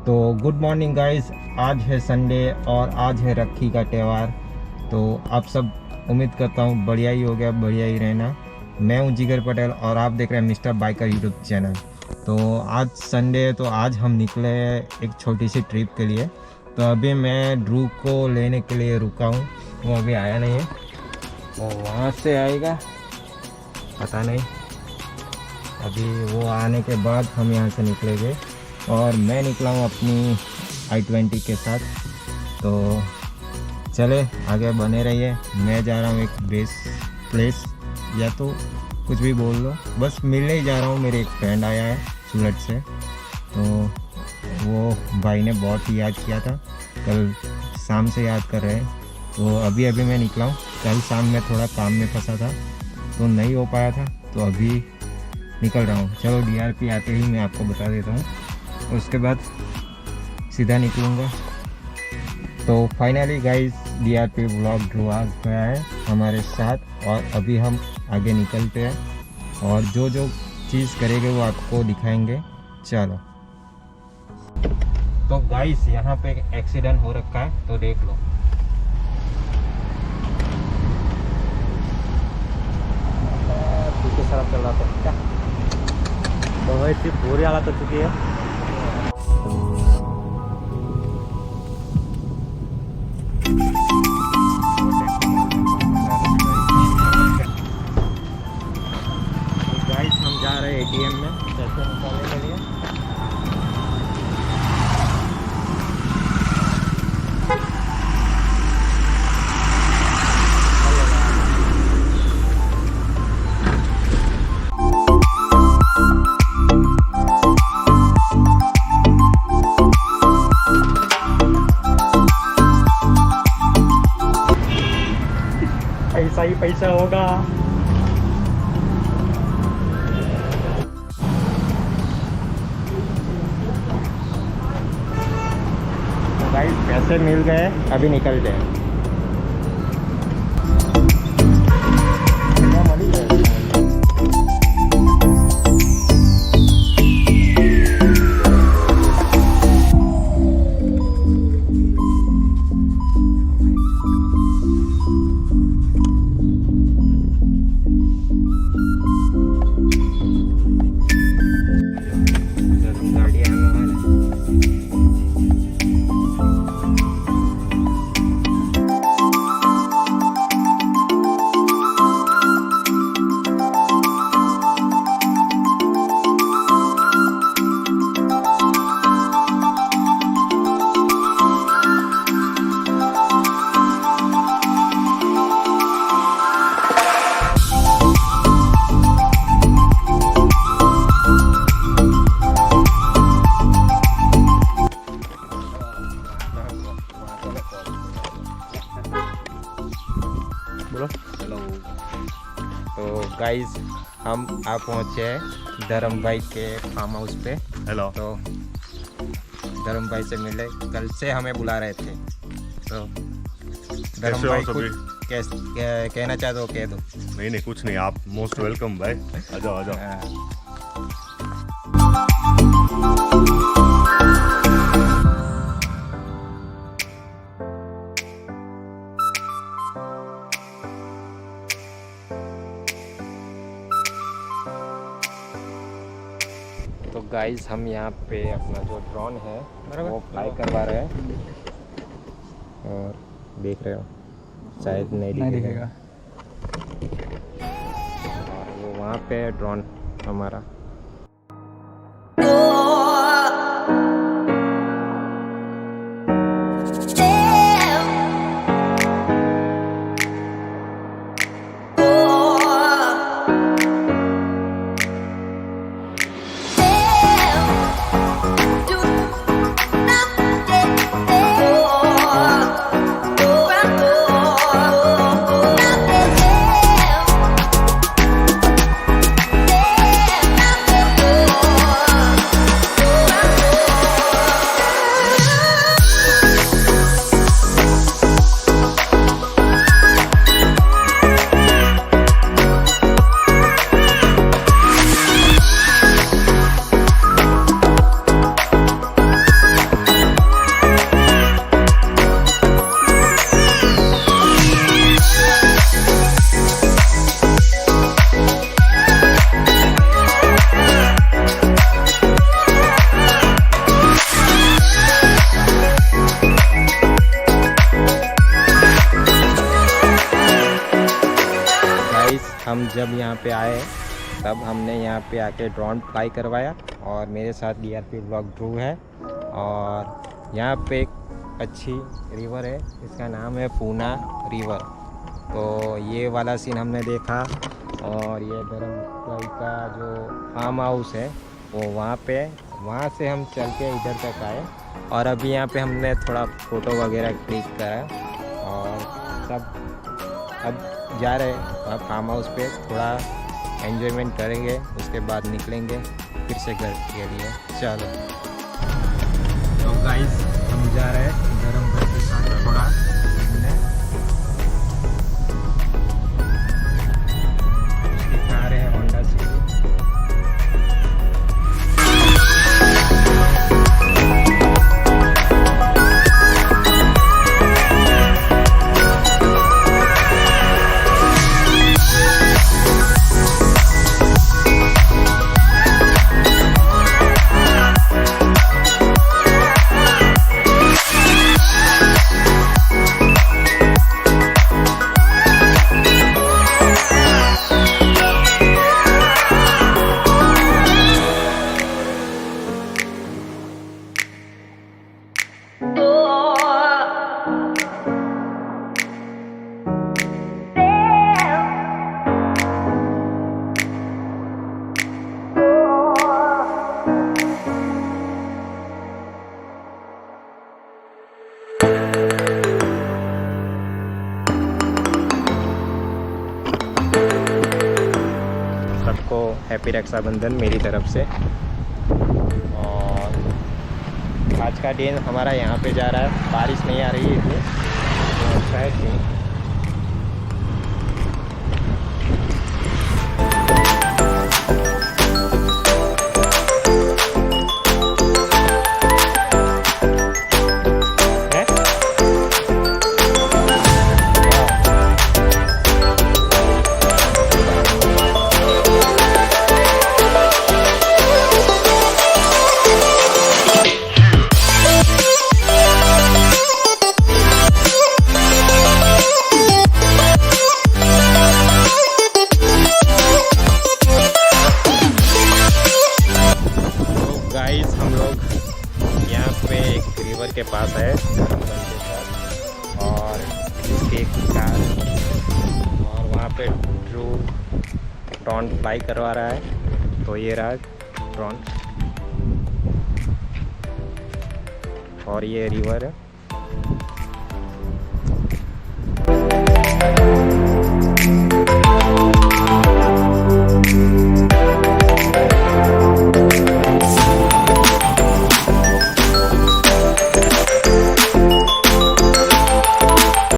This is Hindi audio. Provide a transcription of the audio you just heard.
तो गुड मॉर्निंग गाइस, आज है संडे और आज है रखी का त्यौहार। तो आप सब उम्मीद करता हूँ बढ़िया ही हो गया, बढ़िया ही रहना। मैं हूँ जिगर पटेल और आप देख रहे हैं मिस्टर बाइकर यूट्यूब चैनल। तो आज संडे है, तो आज हम निकले एक छोटी सी ट्रिप के लिए। तो अभी मैं ध्रुव को लेने के लिए रुका हूँ, वो अभी आया नहीं है, वो वहाँ से आएगा पता नहीं। अभी वो आने के बाद हम यहाँ से निकलेंगे और मैं निकला हूँ अपनी i20 के साथ। तो चले आगे बने रहिए। मैं जा रहा हूँ एक बेस्ट प्लेस, या तो कुछ भी बोल लो, बस मिलने ही जा रहा हूँ। मेरे एक फ्रेंड आया है सूरत से, तो वो भाई ने बहुत ही याद किया था, कल शाम से याद कर रहे हैं। तो अभी अभी मैं निकला हूँ। कल शाम में थोड़ा काम में फंसा था तो नहीं हो पाया था, तो अभी निकल रहा हूँ। चलो DRP आते ही मैं आपको बता देता हूँ, उसके बाद सीधा निकलूँगा। तो फाइनली गाइस DRP ब्लॉग ध्रुव आ गया है हमारे साथ और अभी हम आगे निकलते हैं और जो जो चीज़ करेंगे वो आपको दिखाएंगे। चलो। तो गाइस यहाँ पे एक एक्सीडेंट हो रखा है, तो देख लो। सड़क चल रहा था क्या, बहुत ही बुरी हालत हो चुकी है। गाइस हम जा रहे हैं ATM में पैसे निकालने के लिए। पैसा ही पैसा होगा। तो गाइस पैसे मिल गए, अभी निकल जाए। हेलो। तो गाइस हम आप पहुँचे हैं धर्म भाई के फार्म हाउस पे। हेलो। तो धर्म भाई से मिले, कल से हमें बुला रहे थे। तो धर्म भाई कुछ कहना चाहते हो कह दो। नहीं कुछ नहीं, आप मोस्ट वेलकम भाई, आ जाओ आ जाओ। तो गाइस हम यहाँ पे अपना जो ड्रोन है वो फ्लाई करवा रहे हैं और देख रहे हो शायद नहीं दिखेगा। और वो वहाँ पे ड्रोन हमारा। हम जब यहाँ पे आए तब हमने यहाँ पे आके ड्रोन फ्लाई करवाया और मेरे साथ DRP ब्लॉग ध्रुव है। और यहाँ पे एक अच्छी रिवर है, इसका नाम है पूना रिवर। तो ये वाला सीन हमने देखा। और ये धर्मशाला का जो फार्म हाउस है वो वहाँ से हम चल के इधर तक आए। और अभी यहाँ पे हमने थोड़ा फ़ोटो वगैरह क्लिक करा और सब अब जा रहे हैं फार्म हाउस पे, थोड़ा एंजॉयमेंट करेंगे, उसके बाद निकलेंगे फिर से घर के लिए। चलो तो गाइस हम जा रहे हैं गरम घर के साथ थोड़ा घूमने। उसकी कार है होंडा सिटी। सबको हैप्पी रक्षाबंधन मेरी तरफ से। और आज का दिन हमारा यहाँ पे जा रहा है, बारिश नहीं आ रही है इतनी, तो अच्छा है सीन। हम लोग यहाँ पे एक रिवर के पास है और इसके कार और वहाँ पे ड्रोन फ्लाई करवा रहा है। तो ये रहा ड्रोन और ये रिवर है।